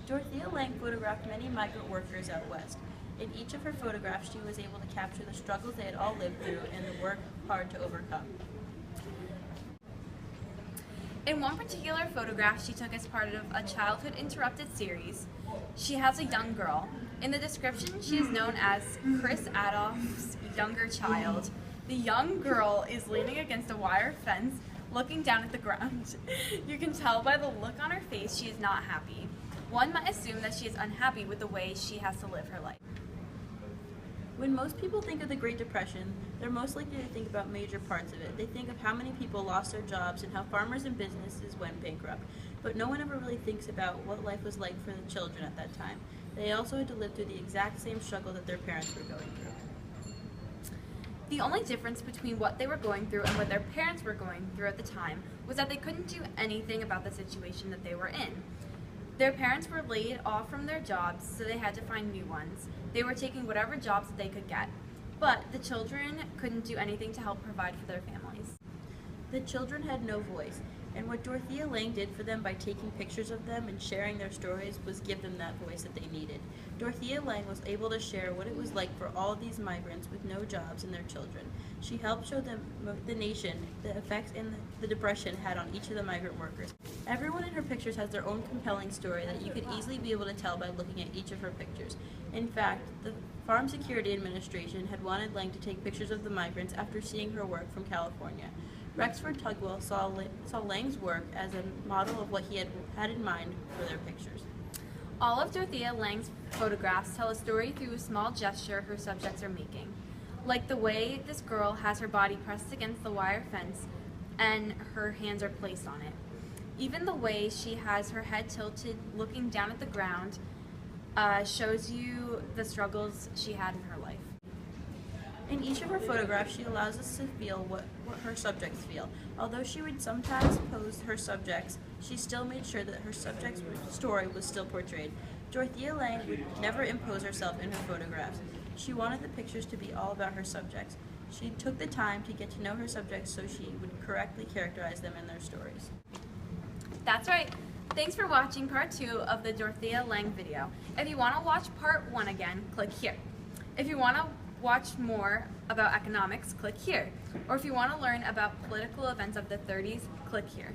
Dorothea Lange photographed many migrant workers out west. In each of her photographs, she was able to capture the struggles they had all lived through and the work hard to overcome. In one particular photograph she took as part of a Childhood Interrupted series, she has a young girl. In the description, she is known as Chris Adolph's younger child. The young girl is leaning against a wire fence, looking down at the ground. You can tell by the look on her face she is not happy. One might assume that she is unhappy with the way she has to live her life. When most people think of the Great Depression, they're most likely to think about major parts of it. They think of how many people lost their jobs and how farmers and businesses went bankrupt. But no one ever really thinks about what life was like for the children at that time. They also had to live through the exact same struggle that their parents were going through. The only difference between what they were going through and what their parents were going through at the time was that they couldn't do anything about the situation that they were in. Their parents were laid off from their jobs, so they had to find new ones. They were taking whatever jobs that they could get, but the children couldn't do anything to help provide for their families. The children had no voice, and what Dorothea Lange did for them by taking pictures of them and sharing their stories was give them that voice that they needed. Dorothea Lange was able to share what it was like for all of these migrants with no jobs and their children. She helped show them, the nation, the effects the Depression had on each of the migrant workers. Everyone in her pictures has their own compelling story that you could easily be able to tell by looking at each of her pictures. In fact, the Farm Security Administration had wanted Lange to take pictures of the migrants after seeing her work from California. Rexford Tugwell saw Lange's work as a model of what he had in mind for their pictures. All of Dorothea Lange's photographs tell a story through a small gesture her subjects are making, like the way this girl has her body pressed against the wire fence and her hands are placed on it. Even the way she has her head tilted looking down at the ground shows you the struggles she had in her life. In each of her photographs, she allows us to feel what her subjects feel. Although she would sometimes pose her subjects, she still made sure that her subject's story was still portrayed. Dorothea Lange would never impose herself in her photographs. She wanted the pictures to be all about her subjects. She took the time to get to know her subjects so she would correctly characterize them in their stories. That's right. Thanks for watching part 2 of the Dorothea Lange video. If you want to watch part 1 again, click here. If you want to watch more about economics, click here. Or if you want to learn about political events of the 30s, click here.